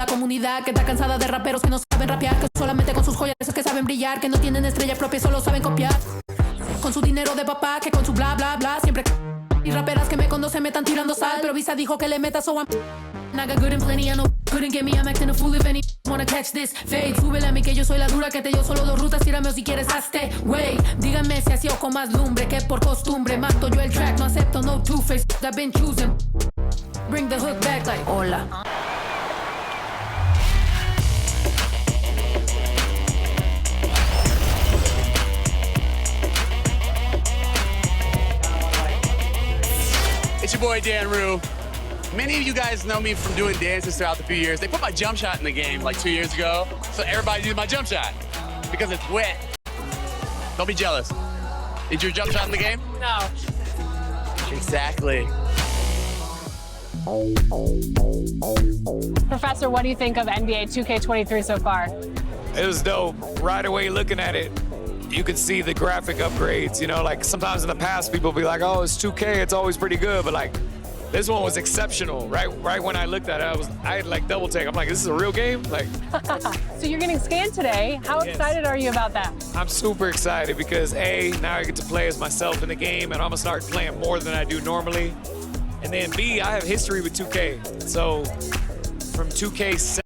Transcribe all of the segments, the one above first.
La comunidad que está cansada de raperos que no saben rapear, que solamente con sus joyas es que saben brillar, que no tienen estrella propia, solo saben copiar. Con su dinero de papá, que con su bla bla bla, siempre y raperas que me conocen me están tirando sal, pero Visa dijo que le meta, so I'm I got good and plenty, I know couldn't get me, I'm acting a fool if any wanna catch this fade. Súbele a mí que yo soy la dura, que te dio solo 2 rutas, tírame o si quieres hazte, wey. Díganme si así o con más lumbre, que por costumbre mato yo el track, no acepto no two-face, I've been choosing. Bring the hook back like hola. It's your boy Dan Rue. Many of you guys know me from doing dances throughout the few years. They put my jump shot in the game like 2 years ago, so everybody uses my jump shot because it's wet. Don't be jealous. Is your jump shot in the game? No. Exactly. Professor, what do you think of NBA2K23 so far? It was dope. Right away looking at it, you could see the graphic upgrades. You know, like sometimes in the past people be like, oh, it's 2K, it's always pretty good, but like this one was exceptional. Right when I looked at it, I had like double take. I'm like, this is a real game? Like. So you're getting scanned today. How excited are you about that? I'm super excited because A, now I get to play as myself in the game and I'm gonna start playing more than I do normally. And then B, I have history with 2K. So from 2K7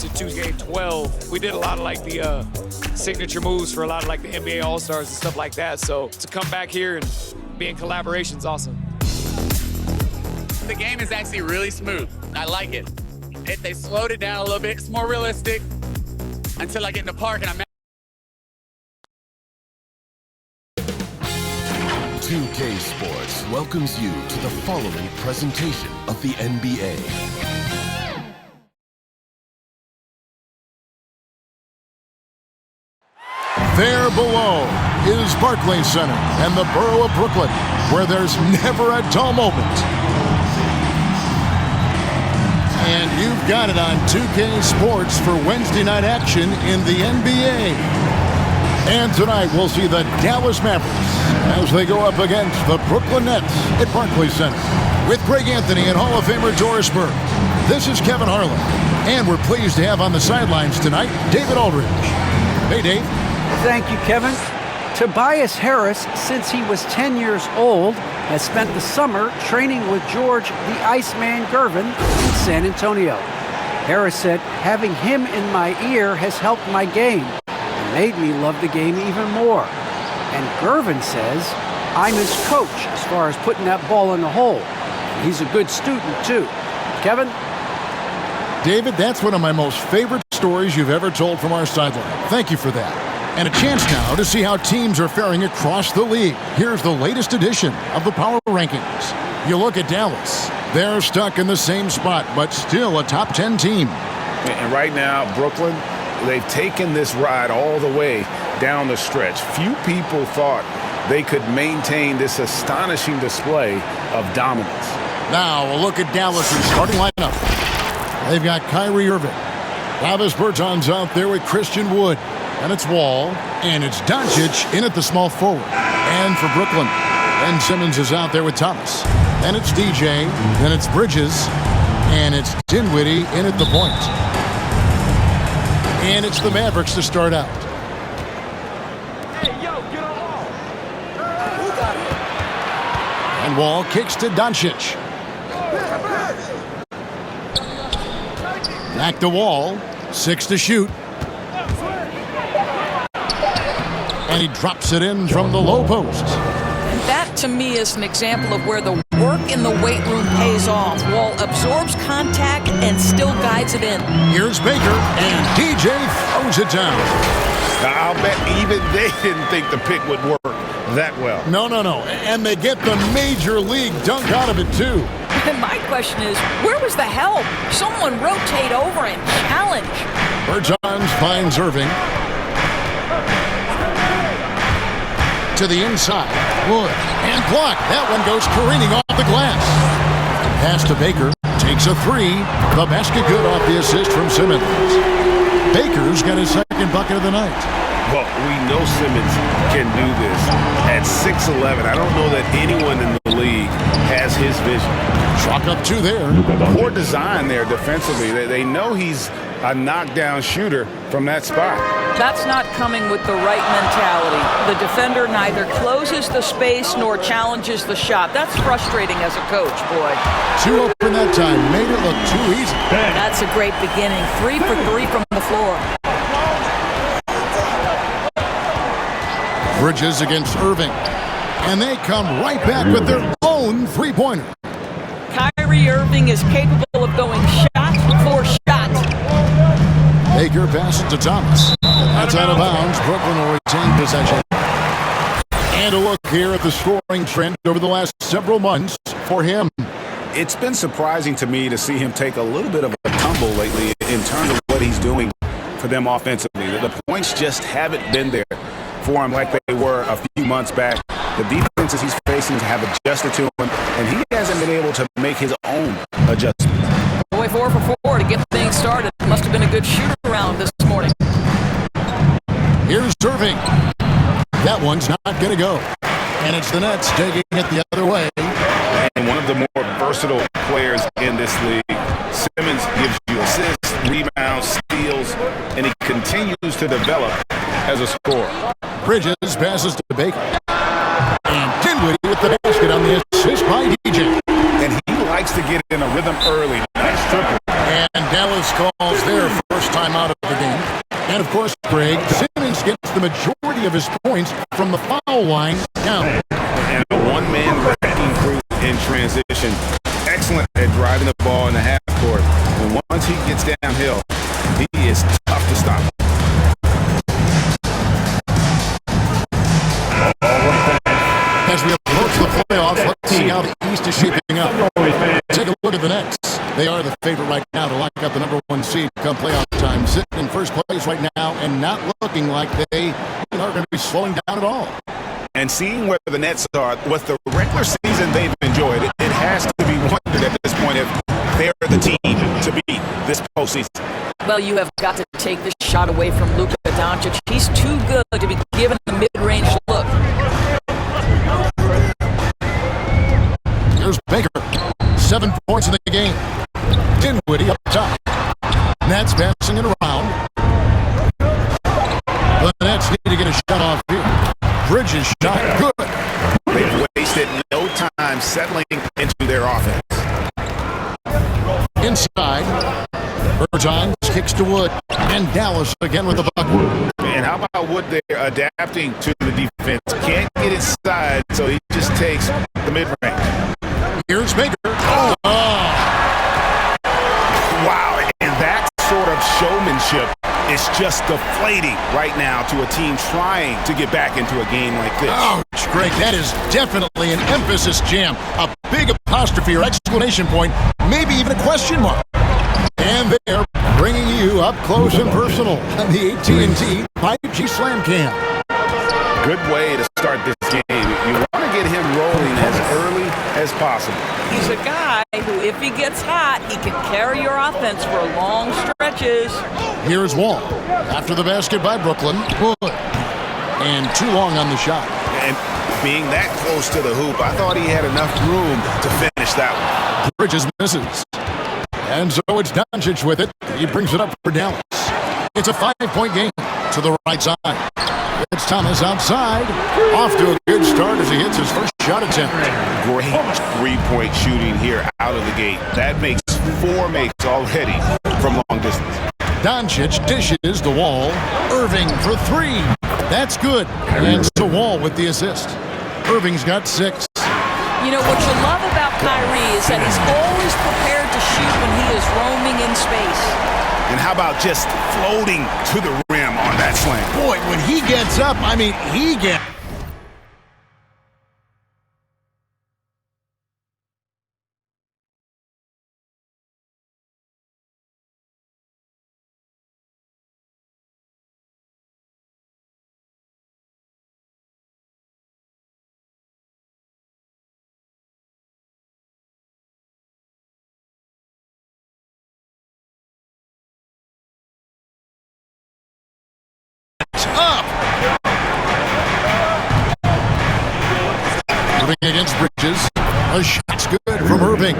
to 2K12, we did a lot of like the signature moves for a lot of like the NBA All-Stars and stuff like that. So to come back here and be in collaboration is awesome. The game is actually really smooth. I like it. They slowed it down a little bit. It's more realistic until I get in the park and I'm 2K Sports welcomes you to the following presentation of the NBA. There below is Barclays Center and the borough of Brooklyn, where there's never a dull moment. And you've got it on 2K Sports for Wednesday night action in the NBA. And tonight we'll see the Dallas Mavericks as they go up against the Brooklyn Nets at Barclays Center. With Greg Anthony and Hall of Famer Doris Burke, this is Kevin Harlan. And we're pleased to have on the sidelines tonight David Aldridge. Hey, Dave. Thank you, Kevin. Tobias Harris, since he was 10 years old, has spent the summer training with George the Iceman Gervin in San Antonio. Harris said, having him in my ear has helped my game and made me love the game even more. And Gervin says, I'm his coach as far as putting that ball in the hole. And he's a good student, too. Kevin? David, that's one of my most favorite stories you've ever told from our sideline. Thank you for that. And a chance now to see how teams are faring across the league. Here's the latest edition of the Power Rankings. You look at Dallas. They're stuck in the same spot, but still a top 10 team. And right now, Brooklyn, they've taken this ride all the way down the stretch. Few people thought they could maintain this astonishing display of dominance. Now a look at Dallas' starting lineup. They've got Kyrie Irving. Davis Bertans out there with Christian Wood. And it's Wall, and it's Doncic in at the small forward. And for Brooklyn, Ben Simmons is out there with Thomas. And it's DJ, then it's Bridges, and it's Dinwiddie in at the point. And it's the Mavericks to start out. Hey, yo, get on Wall. Who got it? And Wall kicks to Doncic. Back to Wall, 6 to shoot. And he drops it in from the low post. And that, to me, is an example of where the work in the weight room pays off. Wall absorbs contact and still guides it in. Here's Baker, and DJ throws it down. Now, I'll bet even they didn't think the pick would work that well. No. And they get the major league dunk out of it, too. And my question is, where was the help? Someone rotate over and challenge. Bertans finds Irving. To the inside. Wood. And blocked. That one goes careening off the glass. Pass to Baker. Takes a three. The basket good off the assist from Simmons. Baker's got his second bucket of the night. Well, we know Simmons can do this. At 6'11", I don't know that anyone in the league has his vision. Chalk up 2 there. Poor design there defensively. They know he's a knockdown shooter from that spot. That's not coming with the right mentality. The defender neither closes the space nor challenges the shot. That's frustrating as a coach, boy. 2 open that time. Made it look too easy. That's a great beginning. 3 for 3 from the floor. Bridges against Irving. And they come right back with their own three-pointer. Kyrie Irving is capable of going shot for shot. Baker passes to Thomas. That's out of bounds. Brooklyn will retain possession. And a look here at the scoring trend over the last several months for him. It's been surprising to me to see him take a little bit of a tumble lately in terms of what he's doing for them offensively. The points just haven't been there for him like they were a few months back. The defenses he's facing have adjusted to him, and he hasn't been able to make his own adjustment. Boy, 4 for 4 to get things started. Must have been a good shoot-around this morning. Here's Irving. That one's not going to go. And it's the Nets taking it the other way. And one of the more versatile players in this league. Simmons gives you assists, rebounds, steals, and he continues to develop as a scorer. Bridges passes to Baker. And Dinwiddie with the basket on the assist by DJ. And he likes to get in a rhythm early. Nice triple. And Dallas calls their first time out of the game. And of course, Greg, Simmons gets the majority of his points from the foul line down. And a one-man wrecking crew in transition. Excellent at driving the ball in the half court. And once he gets downhill, he is tough to stop. As we approach the playoffs, let's see how the East is shaping up. Take a look at the Nets. They are the favorite right now to lock up the #1 seed come playoff time. Sitting in first place right now and not looking like they are going to be slowing down at all. And seeing where the Nets are, with the regular season they've enjoyed, it has to be wondered at this point if they're the team to beat this postseason. Well, you have got to take this shot away from Luka Doncic. He's too good to be given the mid-range look. Here's Baker. 7 points in the game. Dinwiddie up top. Nets passing it around. The Nets need to get a shot off here. Bridges shot good. They've wasted no time settling into their offense. Inside. Bertans kicks to Wood. And Dallas again with the bucket. And how about Wood there adapting to the defense? Can't get inside, so he just takes the mid-range. Here's Baker. Wow, and that sort of showmanship is just deflating right now to a team trying to get back into a game like this. Ouch, Greg, that is definitely an emphasis jam. A big apostrophe or exclamation point, maybe even a question mark. And they're bringing you up close and personal on the AT&T 5G Slam Cam. Good way to start this game. You want to get him rolling as early as possible. He's a guy who, if he gets hot, he can carry your offense for long stretches. Here's Wall. After the basket by Brooklyn. Wood. And too long on the shot. And being that close to the hoop, I thought he had enough room to finish that one. Bridges misses. And so it's Doncic with it. He brings it up for Dallas. It's a 5-point game to the right side. It's Thomas outside. Off to a good start as he hits his first shot attempt. Great three-point shooting here out of the gate. That makes 4 makes already from long distance. Doncic dishes the Wall. Irving for 3. That's good. And so Wall with the assist. Irving's got 6. You know, what you love about Kyrie is that he's always prepared to shoot when he is roaming in space. And how about just floating to the rim on that slam? Boy, when he gets up, I mean, he gets... up The shot's good from Irving.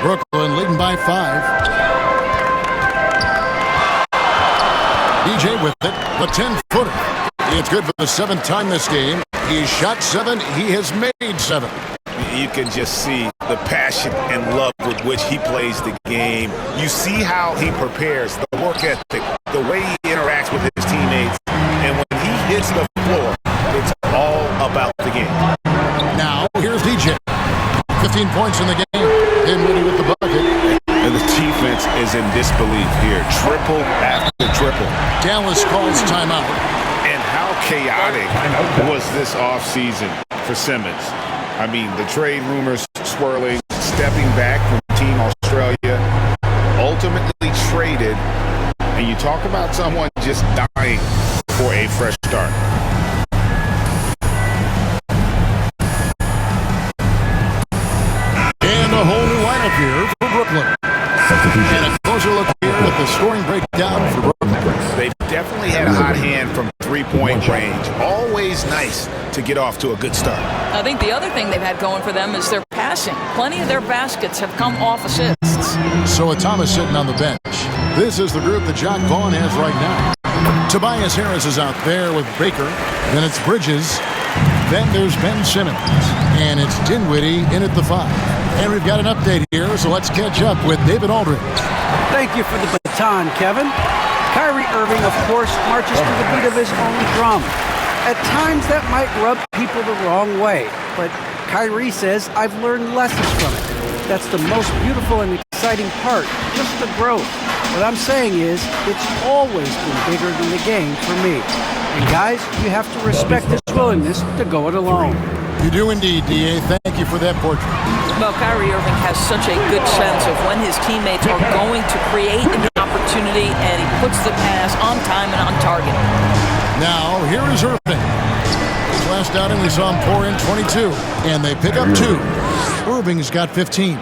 Brooklyn leading by 5. DJ with it, the 10-footer. It's good for the 7th time this game. He's shot 7. He has made 7. You can just see the passion and love with which he plays the game. You see how he prepares, the work ethic, the way he interacts with his teammates. And when he hits the floor, it's all about the game. Now, here's DJ. 15 points in the game. Dinwiddie with the bucket. And the defense is in disbelief here. Triple after triple. Dallas calls timeout. And how chaotic was this offseason for Simmons? I mean, the trade rumors swirling, stepping back from Team Australia, ultimately traded, and you talk about someone just dying for a fresh start. And a whole new lineup here for Brooklyn. And a closer look here at the scoring breakdown for Brooklyn. They've definitely had a hot hand from three-point range. Always nice to get off to a good start. I think the other thing they've had going for them is their passing. Plenty of their baskets have come off assists. So with Thomas sitting on the bench, this is the group that Jock Vaughn has right now. Tobias Harris is out there with Baker. Then it's Bridges. Then there's Ben Simmons. And it's Dinwiddie in at the 5. And we've got an update here, so let's catch up with David Aldridge. Thank you for the baton, Kevin. Kyrie Irving, of course, marches to the beat of his own drum. At times, that might rub people the wrong way, but Kyrie says, I've learned lessons from it. That's the most beautiful and exciting part, just the growth. What I'm saying is, it's always been bigger than the game for me. And guys, you have to respect his willingness to go it alone. You do indeed, D.A. Thank you for that portrait. Well, Kyrie Irving has such a good sense of when his teammates are going to create an opportunity, and he puts the pass on time and on target. Now, here is Irving. His last outing, we saw him pour in 22, and they pick up 2. Irving's got 15.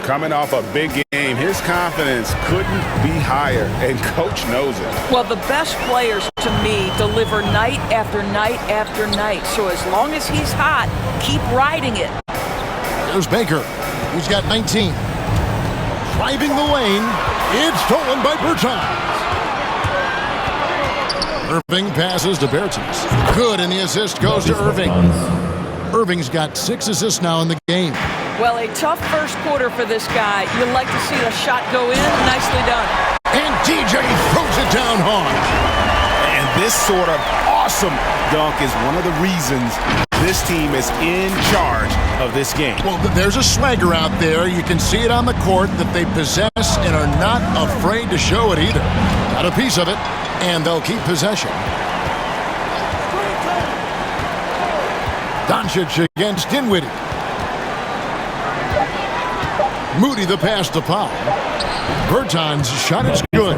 Coming off a big game, his confidence couldn't be higher, and Coach knows it. Well, the best players, to me, deliver night after night after night. So as long as he's hot, keep riding it. There's Baker. He's got 19. Driving the lane. It's stolen by Bertans. Irving passes to Bertans. Good, and the assist goes to Irving. Irving's got 6 assists now in the game. Well, a tough first quarter for this guy. You'd like to see the shot go in. Nicely done. And DJ throws it down hard. And this sort of awesome dunk is one of the reasons this team is in charge of this game. Well, there's a swagger out there. You can see it on the court that they possess and are not afraid to show it either. Got a piece of it, and they'll keep possession. Doncic against Dinwiddie. Moody the pass to Powell. Bertans' shot is good.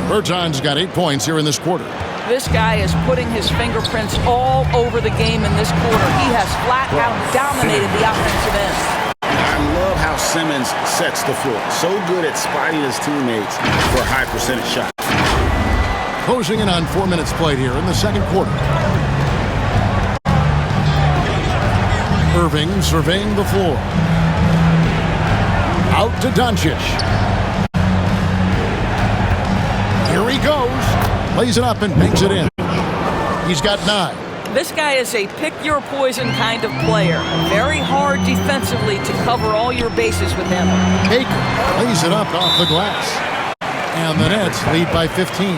Bertans got 8 points here in this quarter. This guy is putting his fingerprints all over the game in this quarter. He has flat out dominated the offensive end. I love how Simmons sets the floor. So good at spotting his teammates for high percentage shots. Closing in on 4 minutes played here in the second quarter. Irving surveying the floor. Out to Doncic. Here he goes. Lays it up and banks it in. He's got 9. This guy is a pick-your-poison kind of player. Very hard defensively to cover all your bases with him. Baker lays it up off the glass. And the Nets lead by 15.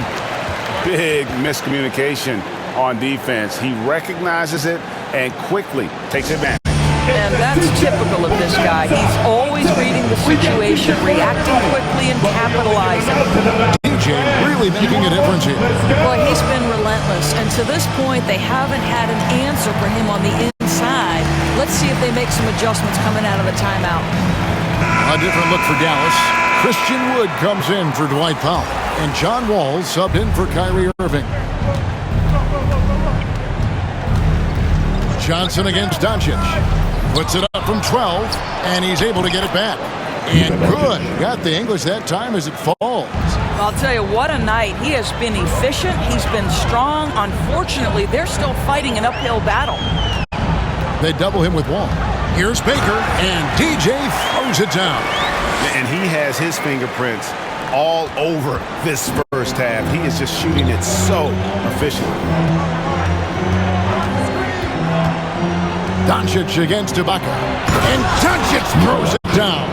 Big miscommunication on defense. He recognizes it and quickly takes advantage. And that's typical of this guy. He's always reading the situation, reacting quickly, and capitalizing. DJ really making a difference here. Well, he's been relentless, and to this point, they haven't had an answer for him on the inside. Let's see if they make some adjustments coming out of the timeout. A different look for Dallas. Christian Wood comes in for Dwight Powell, and John Wall subbed in for Kyrie Irving. Johnson against Doncic. Puts it up from 12, and he's able to get it back. And good. Got the English that time as it falls. I'll tell you, what a night. He has been efficient. He's been strong. Unfortunately, they're still fighting an uphill battle. They double him with Wall. Here's Baker, and DJ throws it down. And he has his fingerprints all over this first half. He is just shooting it so efficiently. Doncic against Ibaka, and Doncic throws it down.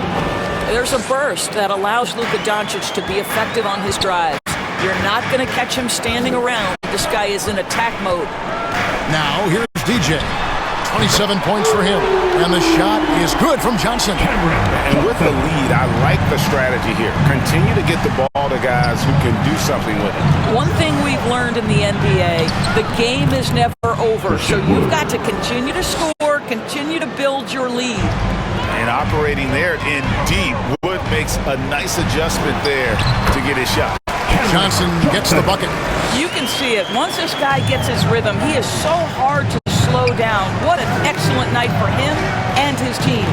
There's a burst that allows Luka Doncic to be effective on his drives. You're not going to catch him standing around. This guy is in attack mode. Now here's DJ. 27 points for him, and the shot is good from Johnson. And with the lead, I like the strategy here. Continue to get the ball to guys who can do something with it. One thing we've learned in the NBA, the game is never over, so you've got to continue to score, continue to build your lead. And operating there in deep, Wood makes a nice adjustment there to get his shot. Johnson gets the bucket. You can see it. Once this guy gets his rhythm, he is so hard to slow down. What an excellent night for him and his team.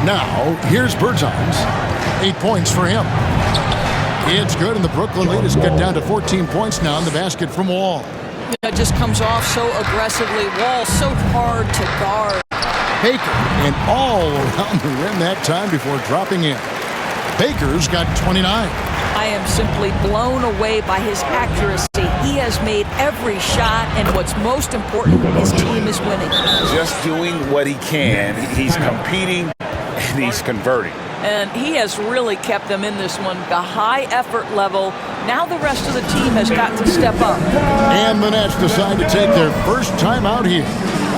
Now, here's Bertans. 8 points for him. It's good, and the Brooklyn lead is cut down to 14 points now in the basket from Wall. It just comes off so aggressively. Wall so hard to guard. Baker, and all around the rim that time before dropping in. Baker's got 29. I am simply blown away by his accuracy. He has made every shot, and what's most important, his team is winning. Just doing what he can. He's competing, and he's converting. And he has really kept them in this one. The high effort level. Now the rest of the team has got to step up. And the Nets decide to take their first time out here.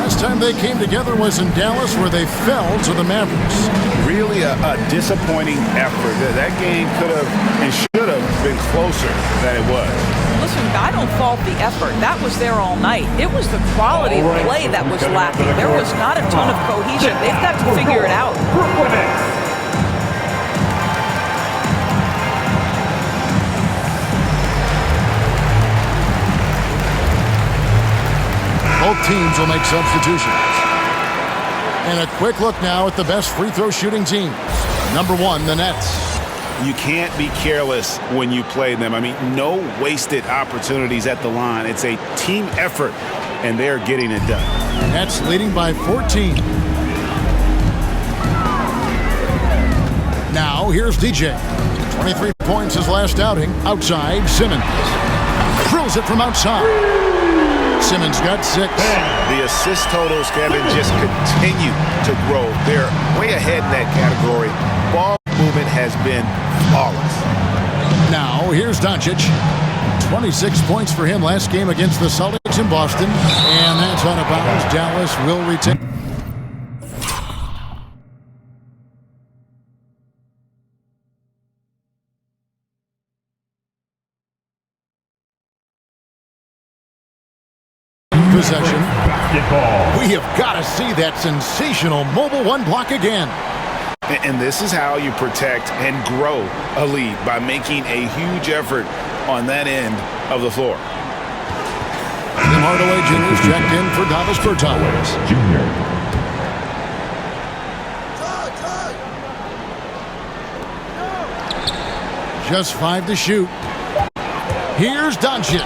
Last time they came together was in Dallas, where they fell to the Mavericks. Really a disappointing effort. That game could have and should have been closer than it was. Listen, I don't fault the effort. That was there all night. It was the quality of play that was lacking. There was not a ton of cohesion. They've got to figure it out. Both teams will make substitutions. And a quick look now at the best free throw shooting team. Number 1, the Nets. You can't be careless when you play them. I mean, no wasted opportunities at the line. It's a team effort, and they're getting it done. Nets leading by 14. Now, here's DJ. 23 points his last outing. Outside, Simmons. Drills it from outside. Simmons got 6. The assist totals, Kevin, just continue to grow. They're way ahead in that category. Ball movement has been flawless. Now, here's Doncic. 26 points for him last game against the Celtics in Boston. And that's out of bounds. Dallas will retain. Possession. We have got to see that sensational mobile one block again. And this is how you protect and grow a lead, by making a huge effort on that end of the floor. Tim Hardaway Jr. is checked in for Davis Bertans. Just 5 to shoot. Here's Doncic.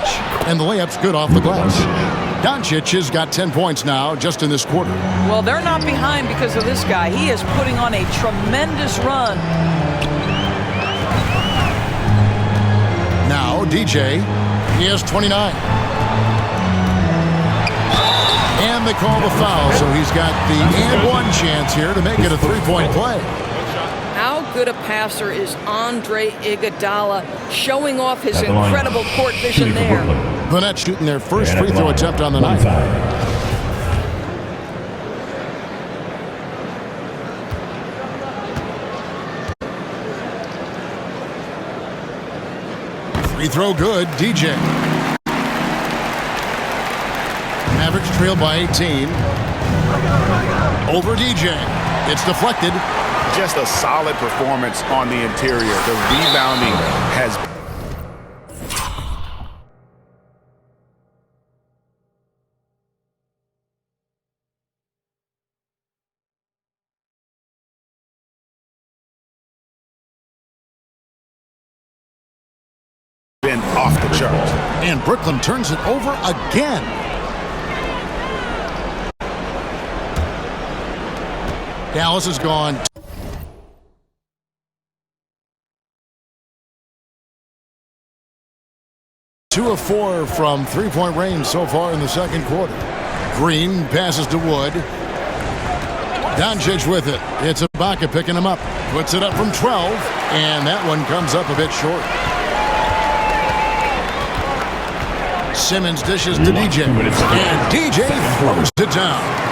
And the layup's good off the glass. Doncic has got 10 points now just in this quarter. Well, they're not behind because of this guy. He is putting on a tremendous run. Now, DJ, he has 29. And they call the foul, so he's got the and one chance here to make it a three-point play. How good a passer is Andre Iguodala, showing off his incredible court vision there. The Nets shooting their first free throw attempt on the night. Free throw good, DJ. Mavericks trail by 18. Over DJ. It's deflected. Just a solid performance on the interior. The rebounding has been off the charts. And Brooklyn turns it over again. Dallas has gone 2 of 4 from three-point range so far in the second quarter. Green passes to Wood. Doncic with it. It's Ibaka picking him up. Puts it up from 12, and that one comes up a bit short. Simmons dishes to DJ, and DJ throws it down.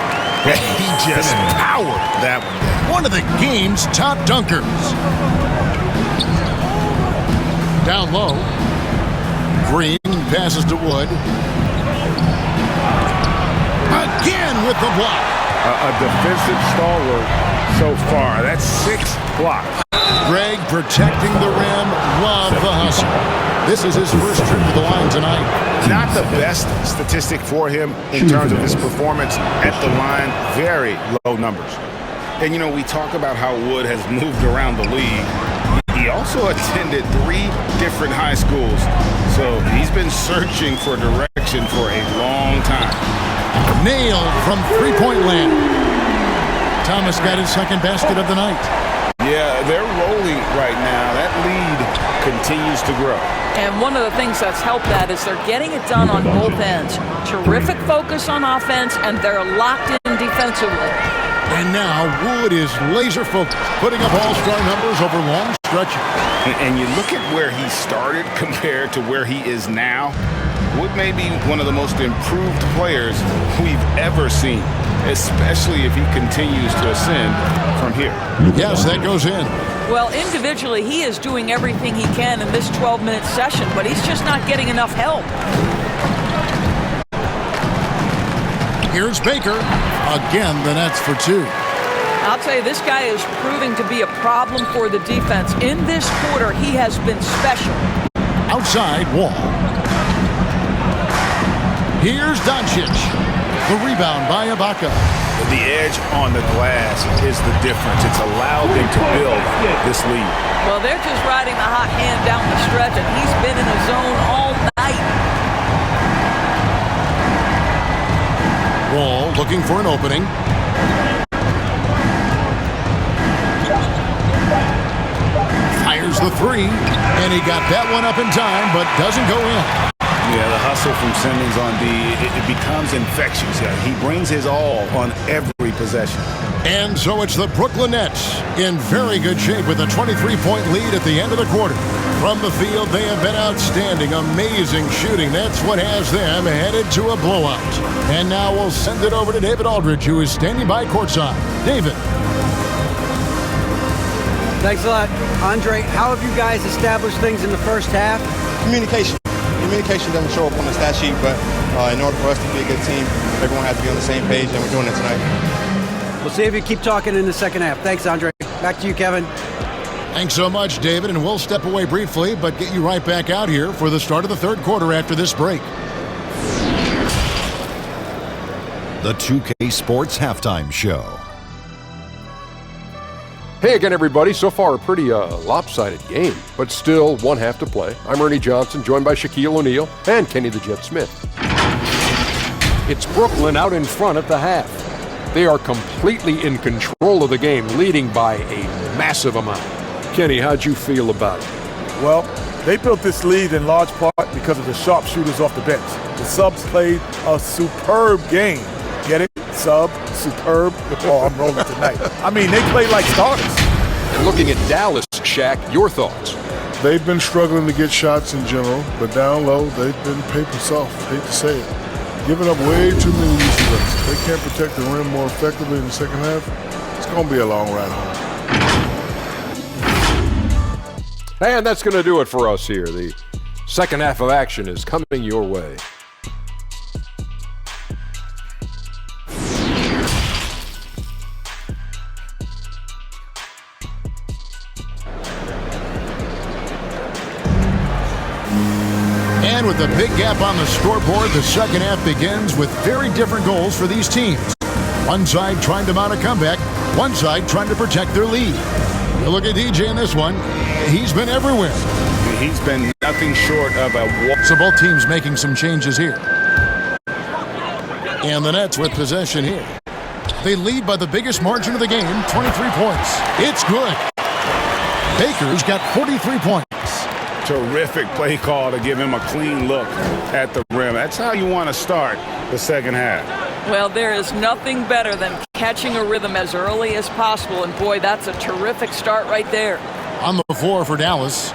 He just powered that one. One of the game's top dunkers. Down low. Green passes to Wood. Again with the block. A defensive stalwart so far. That's 6 blocks. Greg protecting the rim. Love the hustle. This is his first trip to the line tonight. Not the best statistic for him in terms of his performance at the line. Very low numbers. And, you know, we talk about how Wood has moved around the league. He also attended 3 different high schools. So he's been searching for direction for a long time. Nailed from three-point land. Thomas got his second basket of the night. Yeah, they're rolling right now. That lead continues to grow. And one of the things that's helped that is they're getting it done on both ends. Terrific focus on offense, and they're locked in defensively. And now Wood is laser focused, putting up all-star numbers over long stretches. And you look at where he started compared to where he is now. Wood may be one of the most improved players we've ever seen, especially if he continues to ascend from here. Yes, that goes in. Well, individually, he is doing everything he can in this 12-minute session, but he's just not getting enough help. Here's Baker. Again, the Nets for 2. I'll tell you, this guy is proving to be a problem for the defense. In this quarter, he has been special. Outside, Wall. Here's Doncic. The rebound by Ibaka. The edge on the glass is the difference. It's allowed them to build this lead. Well, they're just riding the hot hand down the stretch, and he's been in the zone all night. Wall looking for an opening. Fires the 3, and he got that one up in time, but doesn't go in. Yeah, the hustle from Simmons on D, it becomes infectious. Yeah, he brings his all on every possession. And so it's the Brooklyn Nets in very good shape with a 23-point lead at the end of the quarter. From the field, they have been outstanding, amazing shooting. That's what has them headed to a blowout. And now we'll send it over to David Aldridge, who is standing by courtside. David. Thanks a lot. Andre, how have you guys established things in the first half? Communication. Communication doesn't show up on the stat sheet, but in order for us to be a good team, everyone has to be on the same page, and we're doing it tonight. We'll see if you keep talking in the second half. Thanks, Andre. Back to you, Kevin. Thanks so much, David, and we'll step away briefly, but get you right back out here for the start of the third quarter after this break. The 2K Sports Halftime Show. Hey again, everybody. So far, a pretty lopsided game, but still one half to play. I'm Ernie Johnson, joined by Shaquille O'Neal and Kenny the Jet Smith. It's Brooklyn out in front at the half. They are completely in control of the game, leading by a massive amount. Kenny, how'd you feel about it? Well, they built this lead in large part because of the sharpshooters off the bench. The subs played a superb game. Get it? Sub, superb. Oh, I'm rolling tonight. I mean, they played like starters. And looking at Dallas, Shaq, your thoughts? They've been struggling to get shots in general, but down low, they've been paper soft. Hate to say it. Giving up way too many easy looks. They can't protect the rim more effectively in the second half. It's going to be a long ride home. And that's going to do it for us here. The second half of action is coming your way. And with a big gap on the scoreboard, the second half begins with very different goals for these teams. One side trying to mount a comeback, one side trying to protect their lead. You look at DJ in this one, he's been everywhere. He's been nothing short of a walk. So both teams making some changes here. And the Nets with possession here. They lead by the biggest margin of the game, 23 points. It's good. Baker's got 43 points. Terrific play call to give him a clean look at the rim. That's how you want to start the second half. Well, there is nothing better than catching a rhythm as early as possible, and boy, that's a terrific start right there. On the floor for Dallas,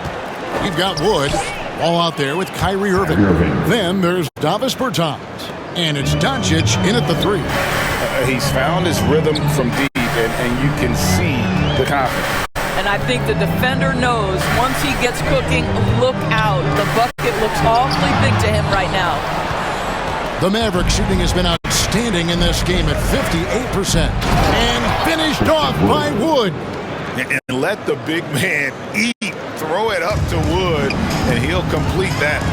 you've got Wood all out there with Kyrie Irving. Then there's Davis Bertans, and it's Doncic in at the three. He's found his rhythm from deep, and you can see the confidence. And I think the defender knows once he gets cooking, look out. The bucket looks awfully big to him right now. The Maverick shooting has been outstanding in this game at 58%. And finished off by Wood. And let the big man eat. Throw it up to Wood, and he'll complete that.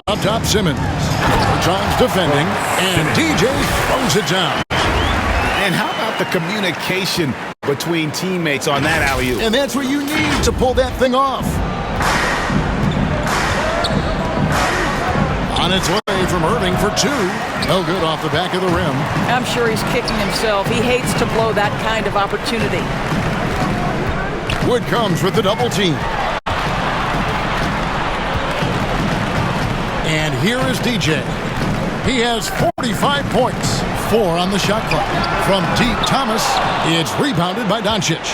Up top, Simmons. Bertans defending, and DJ throws it down. And how about the communication between teammates on that alley-oop? And that's what you need to pull that thing off. On its way from Irving for two. No good off the back of the rim. I'm sure he's kicking himself. He hates to blow that kind of opportunity. Wood comes with the double team. And here is DJ. He has 45 points, 4 on the shot clock. From deep, Thomas, it's rebounded by Doncic.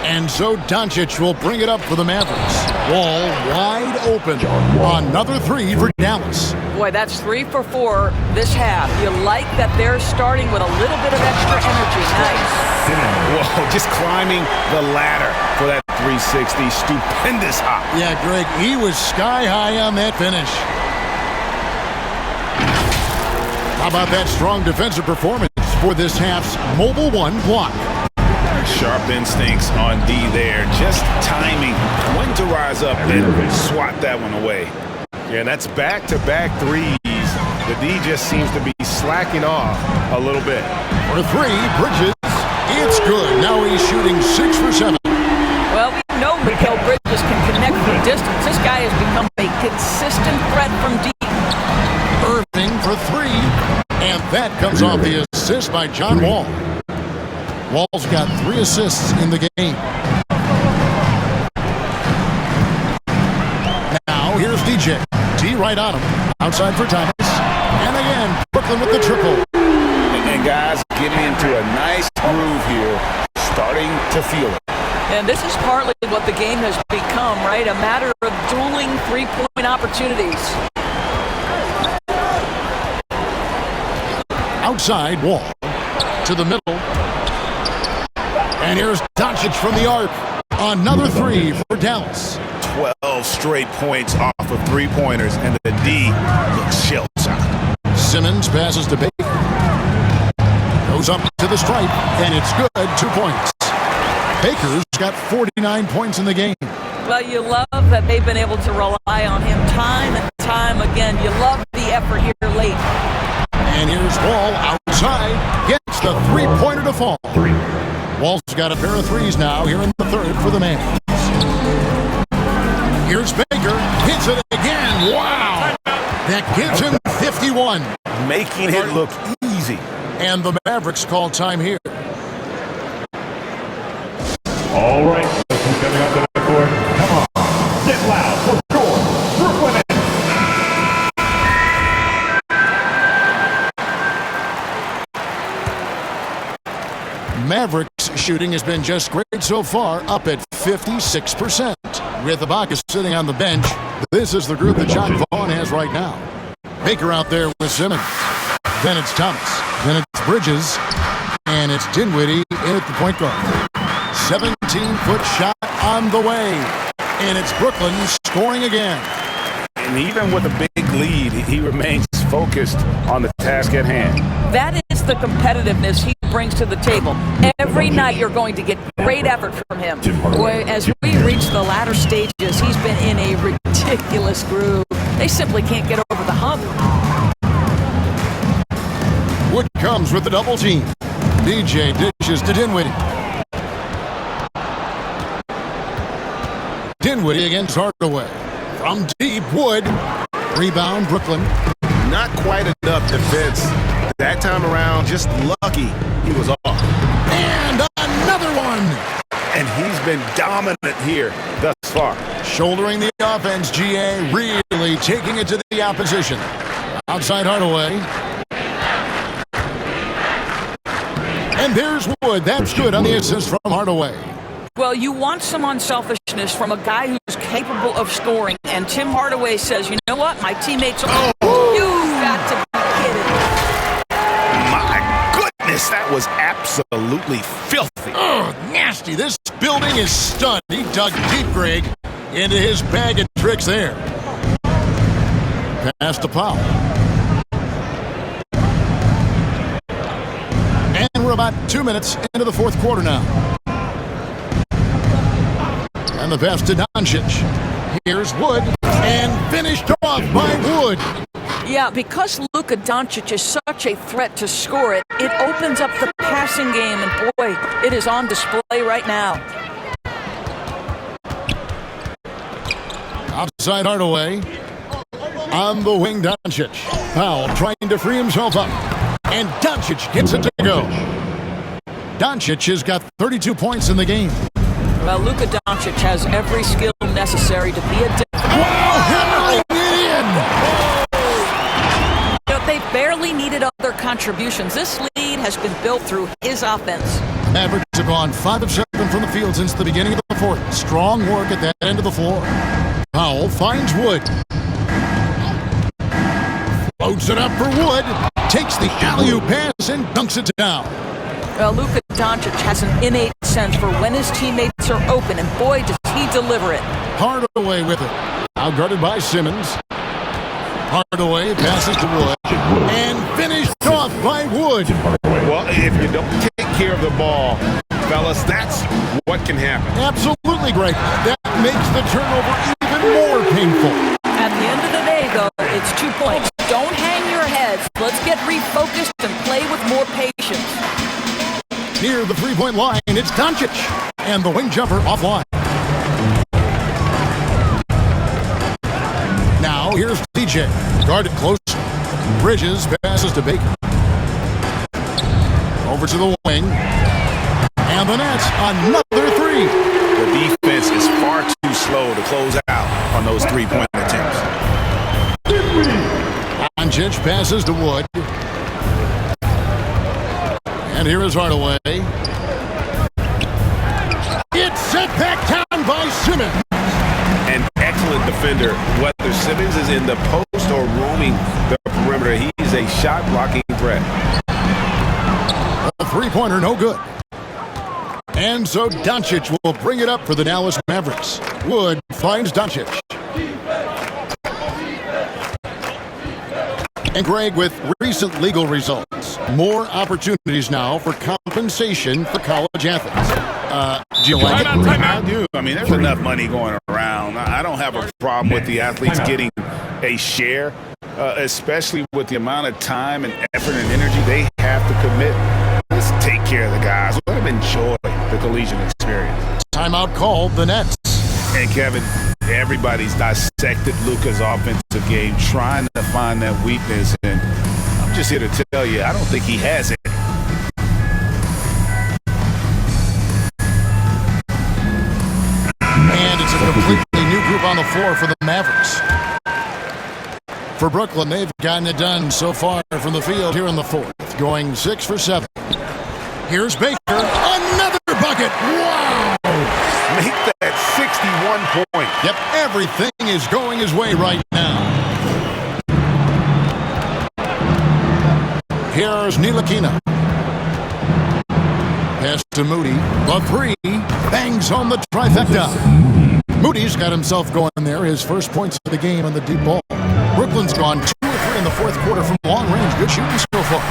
And so Doncic will bring it up for the Mavericks. Wall wide open. Another three for Dallas. Boy, that's 3 for 4 this half. You like that they're starting with a little bit of extra energy. Nice. Whoa, just climbing the ladder for that 360. Stupendous hop. Yeah, Greg, he was sky high on that finish. How about that strong defensive performance for this half's Mobile One block? Sharp instincts on D there. Just timing when to rise up and swat that one away. Yeah, and that's back-to-back threes. The D just seems to be slacking off a little bit. For three, Bridges. It's good. Now he's shooting 6 for 7. Well, we know Mikal Bridges can connect from distance. This guy has become a consistent threat from deep. Irving for 3. And that comes off the assist by John Wall. Wall's got 3 assists in the game. Now here's DJ. T right on him. Outside for Thomas. And again, Brooklyn with the triple. And guys getting into a nice groove here, starting to feel it. And this is partly what the game has become, right? A matter of dueling three-point opportunities. Outside, Wall to the middle. And here's Doncic from the arc. Another 3 for Dallas. 12 straight points off of three-pointers, and the D looks shell-shocked. Simmons passes to Baker. Goes up to the stripe, and it's good. 2 points. Baker's got 49 points in the game. Well, you love that they've been able to rely on him time and time again. You love the effort here late. And here's Wall outside. Gets the three-pointer to fall. Wall's got a pair of threes now here in the third for the man. Here's Baker. Hits it again. Wow. That gives him 51. Making it look easy. And the Mavericks call time here. All right. Who's coming up to the court? Come on. Get loud for score. Brooklyn. Mavericks shooting has been just great so far, up at 56%. With Ibaka sitting on the bench, this is the group that John Vaughn has right now. Baker out there with Simmons. Then it's Thomas. Then it's Bridges. And it's Dinwiddie in at the point guard. 17-foot shot on the way. And it's Brooklyn scoring again. And even with a big lead, he remains focused on the task at hand. That is the competitiveness he brings to the table. Every night you're going to get great effort from him. Boy, as we reach the latter stages, he's been in a ridiculous groove. They simply can't get over the hump. Wood comes with the double team. DJ dishes to Dinwiddie. Dinwiddie against Hardaway. From deep, Wood. Rebound, Brooklyn. Not quite enough defense. That time around, just lucky he was off. And another one. And he's been dominant here thus far. Shouldering the offense, GA really taking it to the opposition. Outside Hardaway. And there's Wood. That's good on the assist from Hardaway. Well, you want some unselfishness from a guy who's capable of scoring, and Tim Hardaway says, you know what, my teammates are... You've got to be kidding. My goodness, that was absolutely filthy. Oh, nasty. This building is stunned. He dug deep, Greg, into his bag of tricks there. Pass to Powell. And we're about 2 minutes into the fourth quarter now. And the pass to Doncic. Here's Wood. And finished off by Wood. Yeah, because Luka Doncic is such a threat to score it, it opens up the passing game, and boy, it is on display right now. Outside Hardaway. On the wing, Doncic. Powell trying to free himself up. And Doncic gets it to go. Doncic has got 32 points in the game. Well, Luka Doncic has every skill necessary to be a difference. Hammering it in! You know, they barely needed other contributions. This lead has been built through his offense. Mavericks have gone 5 of 7 from the field since the beginning of the fourth. Strong work at that end of the floor. Powell finds Wood. Floats it up for Wood. Takes the alley-oop pass and dunks it down. Well, Luka Doncic has an innate sense for when his teammates are open, and boy, does he deliver it. Hardaway with it. Outguarded by Simmons. Hardaway passes to Wood. And finished off by Wood. Well, if you don't take care of the ball, fellas, that's what can happen. Absolutely, Greg. That makes the turnover even more painful. At the end of the day, though, it's 2 points. Don't hang your heads. Let's get refocused and play with more patience. Near the three-point line, it's Doncic. And the wing jumper offline. Now, here's DJ. Guarded close. Bridges passes to Baker. Over to the wing. And the Nets, another three. The defense is far too slow to close out on those three-point attempts. Doncic passes to Wood. And here is Hardaway. It's set back down by Simmons. An excellent defender. Whether Simmons is in the post or roaming the perimeter, he's a shot-blocking threat. A three-pointer, no good. And so Doncic will bring it up for the Dallas Mavericks. Wood finds Doncic. And Greg, with recent legal results, more opportunities now for compensation for college athletes. Do you like it? I do. I mean, there's enough money going around. I don't have a problem with the athletes getting a share, especially with the amount of time and effort and energy they have to commit. Let's take care of the guys. Let them enjoy the collegiate experience. Timeout called the Nets. And Kevin, everybody's dissected Luka's offensive game, trying to find that weakness. And I'm just here to tell you, I don't think he has it. And it's a completely new group on the floor for the Mavericks. For Brooklyn, they've gotten it done so far from the field here in the fourth, going 6 for 7. Here's Baker. Another bucket. Wow. Make that 61 point. Yep, everything is going his way right now. Here's Ntilikina. Pass to Moody. The three bangs on the trifecta. Moody's got himself going there. His first points of the game on the deep ball. Brooklyn's gone 2 or 3 in the fourth quarter from long range. Good shooting so far.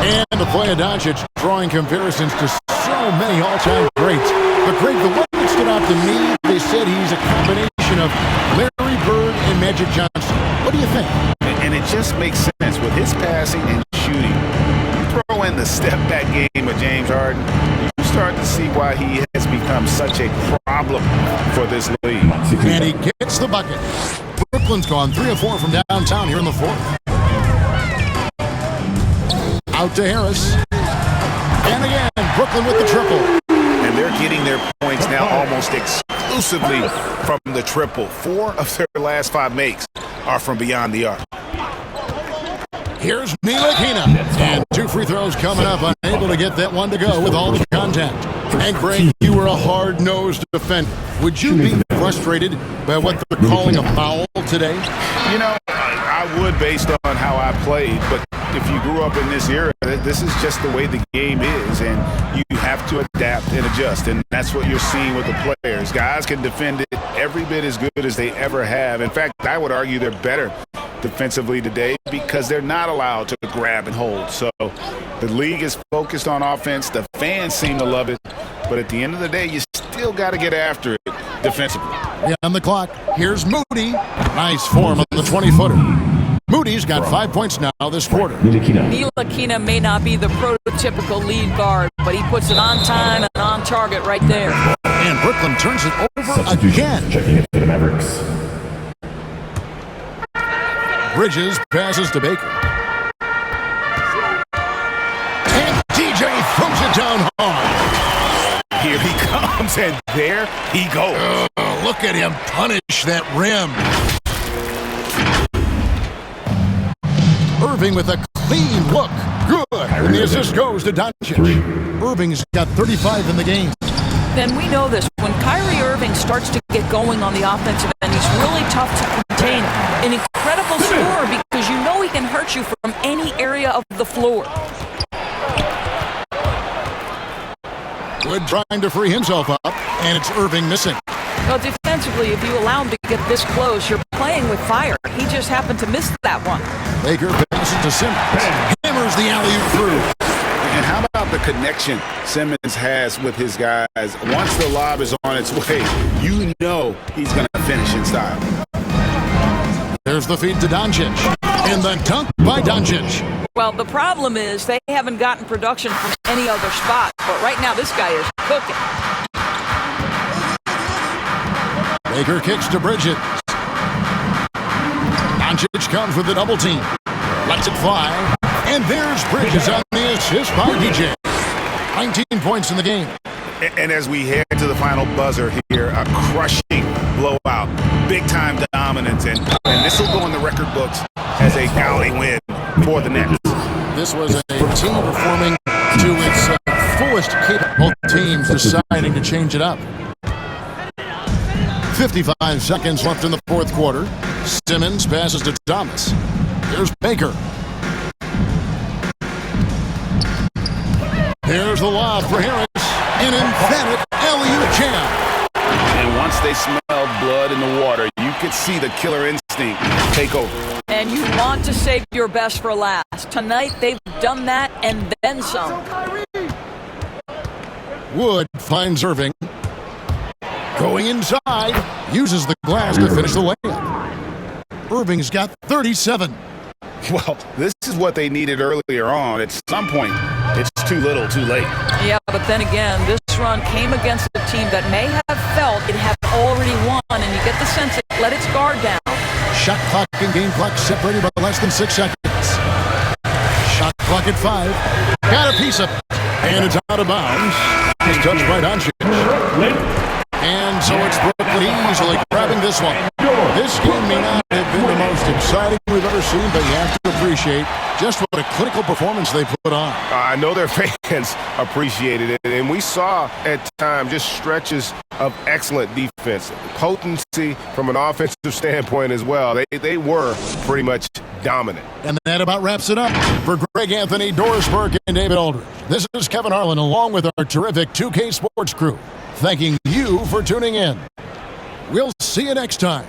And the play of Doncic drawing comparisons to so many all-time greats. But Greg, the one that stood out to me, they said he's a combination of Larry Bird and Magic Johnson. What do you think? And it just makes sense with his passing and shooting. You throw in the step-back game of James Harden, you start to see why he has become such a problem for this league. And he gets the bucket. Brooklyn's gone 3 of 4 from downtown here in the fourth. Out to Harris. And again, Brooklyn with the triple. And they're getting their points now almost exclusively from the triple. 4 of their last 5 makes are from beyond the arc. Here's Ntilikina. And 2 free throws coming up. Unable to get that one to go with all the contact. And Greg, you were a hard-nosed defender. Would you be frustrated by what they're calling a foul today? You know, I would based on how I played, but if you grew up in this era, this is just the way the game is, and you have to adapt and adjust, and that's what you're seeing with the players. Guys can defend it every bit as good as they ever have. In fact, I would argue they're better defensively today because they're not allowed to grab and hold. So the league is focused on offense. The fans seem to love it, but at the end of the day, you still got to get after it defensively. Yeah, on the clock. Here's Moody. Nice form on the 20-footer. Moody's got 5 points now this quarter. Ntilikina may not be the prototypical lead guard, but he puts it on time and on target right there. And Brooklyn turns it over again. Checking it for the Mavericks. Bridges passes to Baker. And DJ throws it down hard. Here he comes, and there he goes. Look at him punish that rim. Irving with a clean look. Good. And the assist goes to Doncic. Irving's got 35 in the game. Then we know this. When Kyrie Irving starts to get going on the offensive end, he's really tough to contain. An incredible scorer because you know he can hurt you from any area of the floor. Wood trying to free himself up, and it's Irving missing. Well, defensively, if you allow him to get this close, you're playing with fire. He just happened to miss that one. Baker passes to Simmons. Hammers the alley-oop through. And how about the connection Simmons has with his guys? Once the lob is on its way, you know he's going to finish in style. There's the feed to Doncic. And the dunk by Doncic. Well, the problem is they haven't gotten production from any other spot. But right now, this guy is cooking. Baker kicks to Bridges. Doncic comes with the double team. Lets it fly. And there's Bridges on the assist by DJ. 19 points in the game. And as we head to the final buzzer here, a crushing blowout. Big-time dominance. And this will go in the record books as a galley win for the Nets. This was a team performing to its fullest capable. Teams deciding to change it up. 55 seconds left in the fourth quarter. Simmons passes to Thomas. Here's Baker. Here's the lob for Harris. An emphatic alley-oop jam. And once they smelled blood in the water, you could see the killer instinct take over. And you want to save your best for last. Tonight, they've done that and then some. Wood finds Irving. Going inside, uses the glass to finish the layup. Irving's got 37. Well, this is what they needed earlier on. At some point, it's too little, too late. Yeah, but then again, this run came against a team that may have felt it had already won, and you get the sense it let its guard down. Shot clock and game clock separated by less than 6 seconds. Shot clock at 5. Got a piece of it. And it's out of bounds. It's touched by Doncic. And so it's Brooklyn easily grabbing this one. This game may not have been the most exciting we've ever seen, but you have to appreciate just what a clinical performance they put on. I know their fans appreciated it, and we saw at times just stretches of excellent defense. Potency from an offensive standpoint as well. They were pretty much dominant. And that about wraps it up. For Greg Anthony, Doris Burke, and David Aldridge, this is Kevin Harlan along with our terrific 2K Sports crew, thanking you for tuning in. We'll see you next time.